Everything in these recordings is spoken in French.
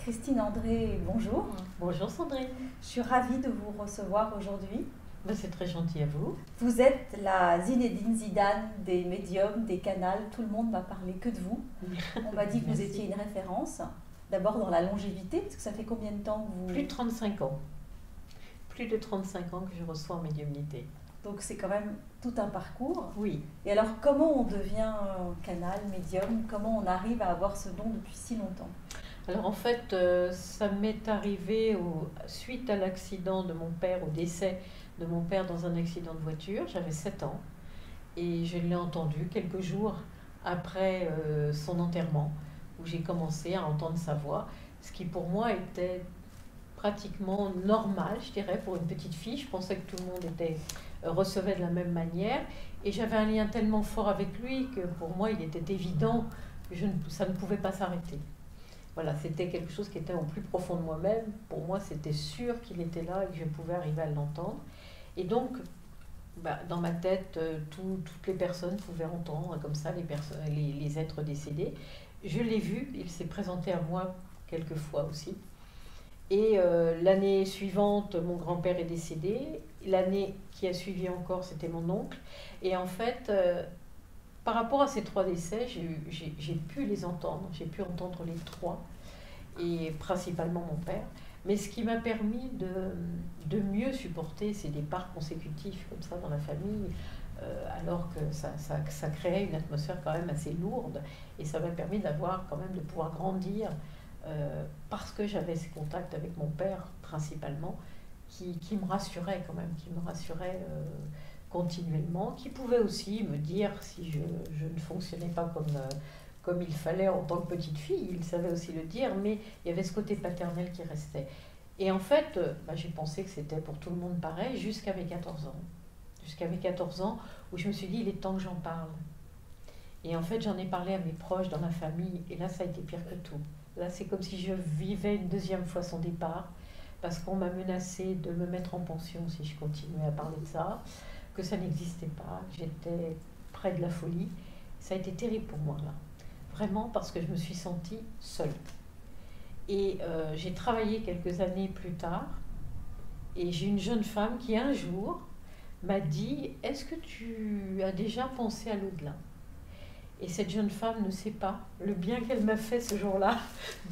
Christine André, bonjour. Bonjour Sandrine. Je suis ravie de vous recevoir aujourd'hui. C'est très gentil à vous. Vous êtes la Zinedine Zidane des médiums, des canals. Tout le monde m'a parlé que de vous. On m'a dit que vous étiez une référence. D'abord dans la longévité, parce que ça fait combien de temps que vous... Plus de 35 ans. Plus de 35 ans que je reçois en médiumnité. Donc c'est quand même tout un parcours. Oui. Et alors comment on devient canal, médium? Comment on arrive à avoir ce don depuis si longtemps? Alors en fait, ça m'est arrivé suite à l'accident de mon père, au décès de mon père dans un accident de voiture. J'avais 7 ans et je l'ai entendu quelques jours après son enterrement, où j'ai commencé à entendre sa voix, ce qui pour moi était pratiquement normal, je dirais, pour une petite fille. Je pensais que tout le monde recevait de la même manière et j'avais un lien tellement fort avec lui que pour moi il était évident que ça ne pouvait pas s'arrêter. Voilà, c'était quelque chose qui était au plus profond de moi-même. Pour moi, c'était sûr qu'il était là et que je pouvais arriver à l'entendre. Et donc, dans ma tête, toutes les personnes pouvaient entendre comme ça les êtres décédés. Je l'ai vu, il s'est présenté à moi quelques fois aussi. Et l'année suivante, mon grand-père est décédé. L'année qui a suivi encore, c'était mon oncle. Et en fait... par rapport à ces 3 décès, j'ai pu les entendre, j'ai pu entendre les 3, et principalement mon père. Mais ce qui m'a permis de mieux supporter ces départs consécutifs comme ça dans la famille, alors que ça créait une atmosphère quand même assez lourde, et ça m'a permis d'avoir quand même de pouvoir grandir, parce que j'avais ces contacts avec mon père principalement, qui me rassuraient quand même, qui me rassuraient continuellement, qui pouvait aussi me dire si je ne fonctionnais pas comme il fallait en tant que petite fille. Il savait aussi le dire, mais il y avait ce côté paternel qui restait. Et en fait, j'ai pensé que c'était pour tout le monde pareil jusqu'à mes 14 ans. Jusqu'à mes 14 ans, où je me suis dit, il est temps que j'en parle. Et en fait, j'en ai parlé à mes proches, dans la famille, et là, ça a été pire que tout. Là, c'est comme si je vivais une deuxième fois son départ, parce qu'on m'a menacé de me mettre en pension si je continuais à parler de ça, que ça n'existait pas, j'étais près de la folie. Ça a été terrible pour moi, là. Vraiment, parce que je me suis sentie seule. Et j'ai travaillé quelques années plus tard, et j'ai une jeune femme qui, un jour, m'a dit « Est-ce que tu as déjà pensé à l'au-delà ?» Et cette jeune femme ne sait pas le bien qu'elle m'a fait ce jour-là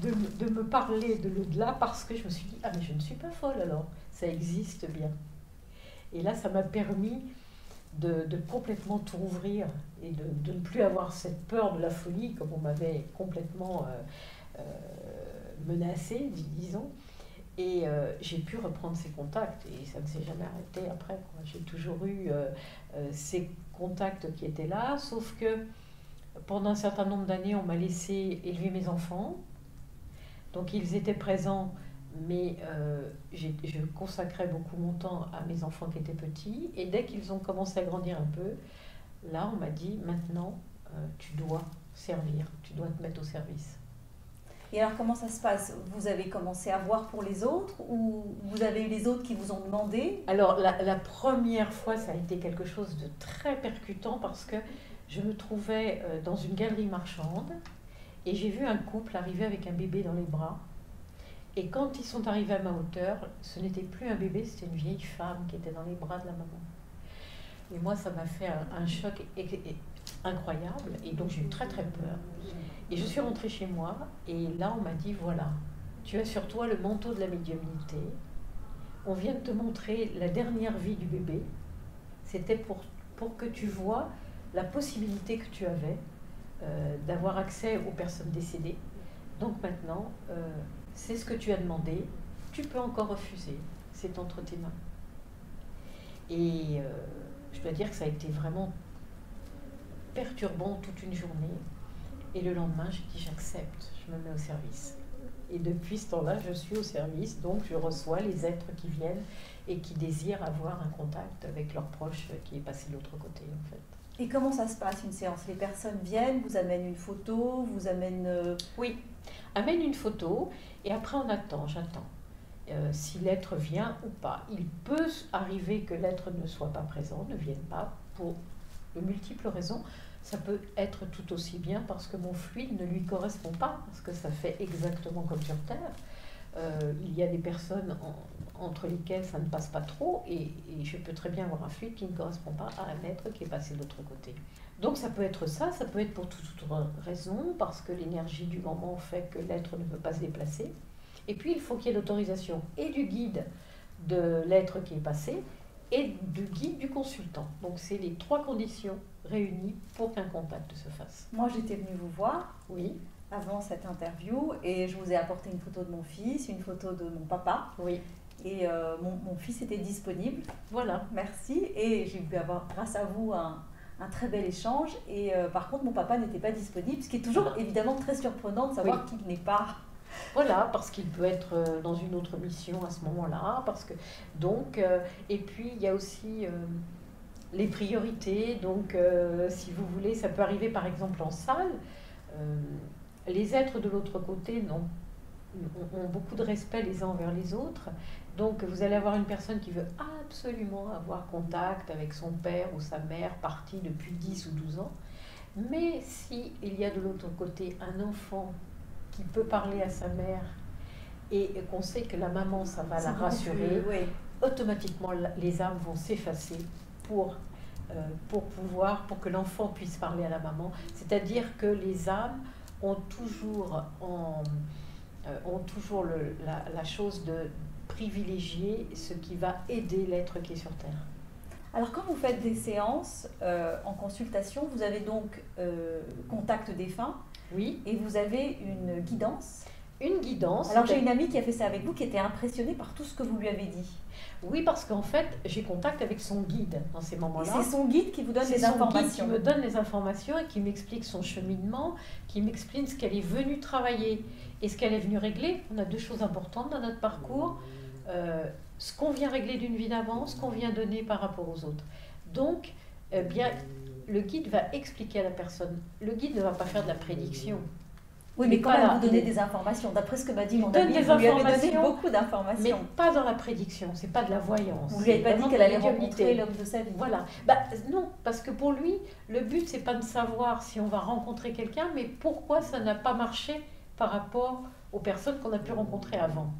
de me parler de l'au-delà, parce que je me suis dit « Ah, mais je ne suis pas folle alors, ça existe bien. » Et là, ça m'a permis de complètement tout ouvrir et de ne plus avoir cette peur de la folie, comme on m'avait complètement menacée, disons. Et j'ai pu reprendre ces contacts et ça ne s'est jamais arrêté après. J'ai toujours eu ces contacts qui étaient là, sauf que pendant un certain nombre d'années, on m'a laissé élever mes enfants. Donc ils étaient présents, mais je consacrais beaucoup mon temps à mes enfants qui étaient petits. Et dès qu'ils ont commencé à grandir un peu, là on m'a dit, maintenant tu dois servir, tu dois te mettre au service. Et alors comment ça se passe? Vous avez commencé à voir pour les autres, ou vous avez eu les autres qui vous ont demandé? Alors la première fois, ça a été quelque chose de très percutant, parce que je me trouvais dans une galerie marchande et j'ai vu un couple arriver avec un bébé dans les bras. Et quand ils sont arrivés à ma hauteur, ce n'était plus un bébé, c'était une vieille femme qui était dans les bras de la maman. Et moi, ça m'a fait un choc incroyable, et donc j'ai eu très très peur. Et je suis rentrée chez moi, et là on m'a dit, voilà, tu as sur toi le manteau de la médiumnité, on vient de te montrer la dernière vie du bébé, c'était pour que tu vois la possibilité que tu avais d'avoir accès aux personnes décédées. Donc maintenant, c'est ce que tu as demandé, tu peux encore refuser, c'est entre tes mains. Et je dois dire que ça a été vraiment perturbant toute une journée. Et le lendemain, j'ai dit j'accepte, je me mets au service. Et depuis ce temps-là, je suis au service, donc je reçois les êtres qui viennent et qui désirent avoir un contact avec leurs proches qui est passé de l'autre côté, en fait. Et comment ça se passe, une séance? Les personnes viennent, vous amènent une photo, vous amènent... Oui, amène une photo et après on attend, j'attends. Si l'être vient ou pas. Il peut arriver que l'être ne soit pas présent, ne vienne pas, pour de multiples raisons. Ça peut être tout aussi bien parce que mon fluide ne lui correspond pas, parce que ça fait exactement comme sur Terre. Il y a des personnes entre lesquelles ça ne passe pas trop, et je peux très bien avoir un fluide qui ne correspond pas à un être qui est passé de l'autre côté. Donc ça peut être ça peut être pour toute autre raison, parce que l'énergie du moment fait que l'être ne peut pas se déplacer. Et puis il faut qu'il y ait l'autorisation et du guide de l'être qui est passé, et du guide du consultant. Donc c'est les 3 conditions réunies pour qu'un contact se fasse. Moi, j'étais venue vous voir Oui, avant cette interview et je vous ai apporté une photo de mon fils, une photo de mon papa. oui, Et mon fils était disponible. voilà. Merci. Et j'ai pu avoir, grâce à vous, un très bel échange. Et par contre, mon papa n'était pas disponible, ce qui est toujours évidemment très surprenant de savoir qu'il n'est pas. Voilà, parce qu'il peut être dans une autre mission à ce moment-là. Donc, et puis, il y a aussi les priorités. Donc, si vous voulez, ça peut arriver par exemple en salle. Les êtres de l'autre côté ont beaucoup de respect les uns envers les autres. Donc, vous allez avoir une personne qui veut absolument avoir contact avec son père ou sa mère parti depuis 10 ou 12 ans. Mais si il y a de l'autre côté un enfant qui peut parler à sa mère et qu'on sait que la maman, ça va la rassurer, automatiquement les âmes vont s'effacer pour que l'enfant puisse parler à la maman. C'est-à-dire que les âmes ont toujours, la chose de privilégier ce qui va aider l'être qui est sur Terre. Alors quand vous faites des séances en consultation, vous avez donc contact défunt. Oui. Et vous avez une guidance. Une guidance. Alors j'ai une amie qui a fait ça avec vous, qui était impressionnée par tout ce que vous lui avez dit. Oui, parce qu'en fait, j'ai contact avec son guide dans ces moments-là. C'est son guide qui vous donne les informations. C'est son guide qui me donne les informations et qui m'explique son cheminement, qui m'explique ce qu'elle est venue travailler et ce qu'elle est venue régler. On a 2 choses importantes dans notre parcours. Ce qu'on vient régler d'une vie d'avant, ce qu'on vient donner par rapport aux autres. Donc, le guide va expliquer à la personne. Le guide ne va pas faire de la prédiction. Oui, mais quand même vous donner des informations. D'après ce que m'a dit mon ami, vous lui avez donné beaucoup d'informations. Mais pas dans la prédiction, c'est pas de la voyance. Vous lui avez pas dit qu'elle allait rencontrer l'homme de sa vie. Voilà. Non, parce que pour lui, le but, c'est pas de savoir si on va rencontrer quelqu'un, mais pourquoi ça n'a pas marché par rapport aux personnes qu'on a pu rencontrer avant.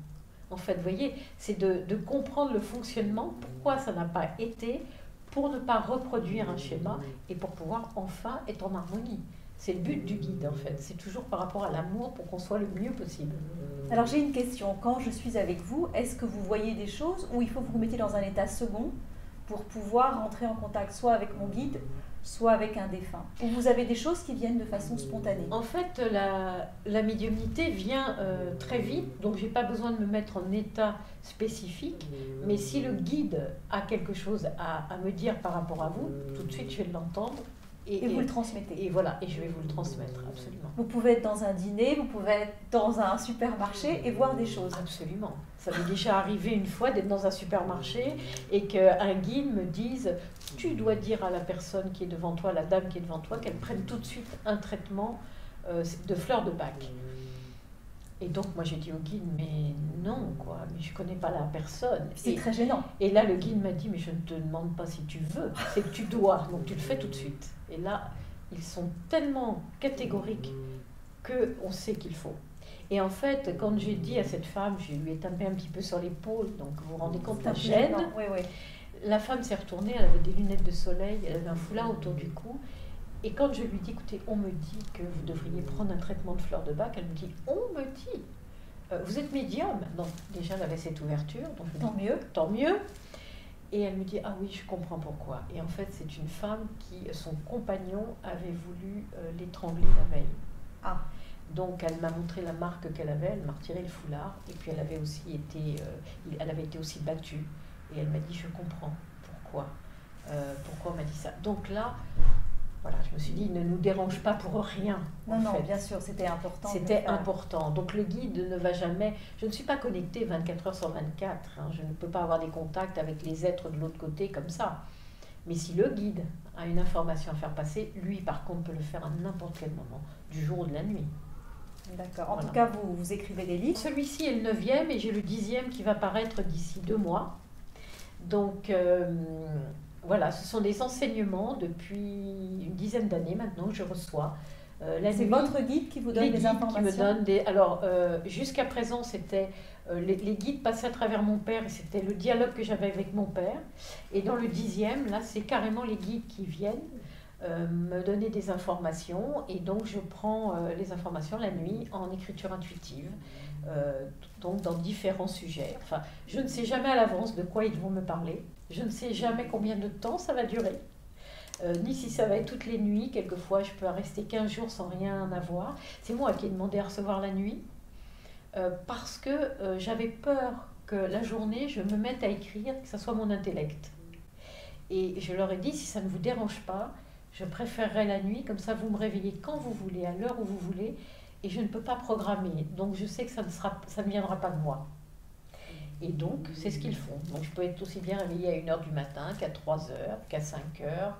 En fait, vous voyez, c'est de comprendre le fonctionnement, pourquoi ça n'a pas été, pour ne pas reproduire un schéma et pour pouvoir enfin être en harmonie. C'est le but du guide, en fait. C'est toujours par rapport à l'amour pour qu'on soit le mieux possible. Alors, j'ai une question. Quand je suis avec vous, est-ce que vous voyez des choses ou il faut que vous vous mettiez dans un état second pour pouvoir rentrer en contact soit avec mon guide, soit avec un défunt? Ou vous avez des choses qui viennent de façon spontanée? En fait, la médiumnité vient très vite, donc je n'ai pas besoin de me mettre en état spécifique. Mais si le guide a quelque chose à me dire par rapport à vous, tout de suite, je vais l'entendre. Et vous le transmettez. Et voilà, et je vais vous le transmettre, absolument. Vous pouvez être dans un dîner, vous pouvez être dans un supermarché et voir des choses. Absolument. Ça m'est déjà arrivé une fois d'être dans un supermarché et qu'un guide me dise « Tu dois dire à la personne qui est devant toi, la dame qui est devant toi, qu'elle prenne tout de suite un traitement de fleurs de Bach. » Et donc, moi, j'ai dit au guide, mais non, quoi, mais je ne connais pas la personne. C'est très gênant. Et là, le guide m'a dit, mais je ne te demande pas si tu veux, c'est que tu dois, donc tu le fais tout de suite. Et là, ils sont tellement catégoriques qu'on sait qu'il faut. Et en fait, quand j'ai dit à cette femme, je lui ai tapé un petit peu sur l'épaule, donc vous vous rendez compte la gêne. Oui, oui. La femme s'est retournée, elle avait des lunettes de soleil, elle avait un foulard autour du cou. Et quand je lui dis, écoutez, on me dit que vous devriez prendre un traitement de fleurs de Bach, elle me dit, on me dit, vous êtes médium. Donc déjà, elle avait cette ouverture. Donc je tant dis, mieux. Tant mieux. Et elle me dit, ah oui, je comprends pourquoi. Et en fait, c'est une femme qui, son compagnon avait voulu l'étrangler la veille. Ah. Donc elle m'a montré la marque qu'elle avait, elle m'a retiré le foulard. Et puis elle avait été aussi battue. Et elle m'a dit, je comprends pourquoi. Pourquoi on m'a dit ça. Donc là... Voilà, je me suis dit, ne nous dérange pas pour rien. Non, non, bien sûr, c'était important. C'était important. Donc le guide ne va jamais... Je ne suis pas connectée 24 heures sur 24. Hein. Je ne peux pas avoir des contacts avec les êtres de l'autre côté comme ça. Mais si le guide a une information à faire passer, lui, par contre, peut le faire à n'importe quel moment, du jour ou de la nuit. D'accord. En tout cas, vous écrivez des livres. Celui-ci est le 9e et j'ai le 10e qui va paraître d'ici 2 mois. Donc... Voilà, ce sont des enseignements depuis une dizaine d'années maintenant que je reçois. La C'est nuit, votre guide qui vous donne les les guides qui informations? me donnent des... Alors, jusqu'à présent, c'était... les guides passaient à travers mon père et c'était le dialogue que j'avais avec mon père. Et dans le 10e, là, c'est carrément les guides qui viennent me donner des informations. Et donc, je prends les informations la nuit en écriture intuitive, donc dans différents sujets. Enfin, je ne sais jamais à l'avance de quoi ils vont me parler. Je ne sais jamais combien de temps ça va durer. Ni si ça va être toutes les nuits. Quelquefois, je peux rester 15 jours sans rien avoir. C'est moi qui ai demandé à recevoir la nuit parce que j'avais peur que la journée, je me mette à écrire, que ce soit mon intellect. Et je leur ai dit, si ça ne vous dérange pas, je préférerais la nuit, comme ça vous me réveillez quand vous voulez, à l'heure où vous voulez, et je ne peux pas programmer. Donc je sais que ça ne viendra pas de moi. Et donc, c'est ce qu'ils font. Donc je peux être aussi bien réveillée à 1h du matin qu'à 3h, qu'à 5h,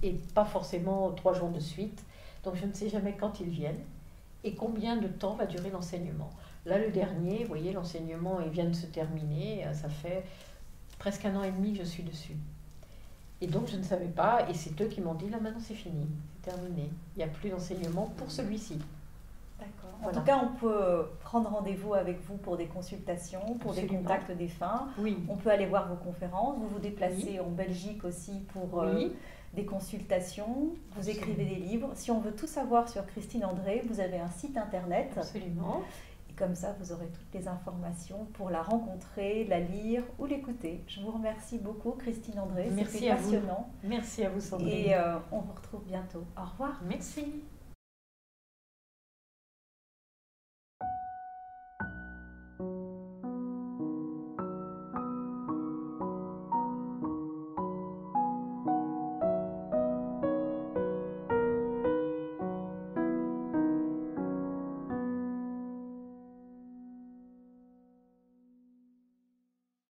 et pas forcément 3 jours de suite. Donc je ne sais jamais quand ils viennent et combien de temps va durer l'enseignement. Là, le dernier, vous voyez, l'enseignement il vient de se terminer, ça fait presque 1 an et demi que je suis dessus. Et donc je ne savais pas, et c'est eux qui m'ont dit, là maintenant c'est fini, c'est terminé. Il n'y a plus d'enseignement pour celui-ci. D'accord. En Voilà. tout cas, on peut prendre rendez-vous avec vous pour des consultations, pour Absolument. des contacts défunts. Oui. On peut aller voir vos conférences. Vous vous déplacez en Belgique aussi pour Oui. des consultations. Vous Absolument. écrivez des livres. Si on veut tout savoir sur Christine André, vous avez un site internet. Absolument. Et comme ça, vous aurez toutes les informations pour la rencontrer, la lire ou l'écouter. Je vous remercie beaucoup, Christine André. Merci C'était à vous. passionnant. Merci à vous, Sandrine. Et on vous retrouve bientôt. Au revoir. Merci.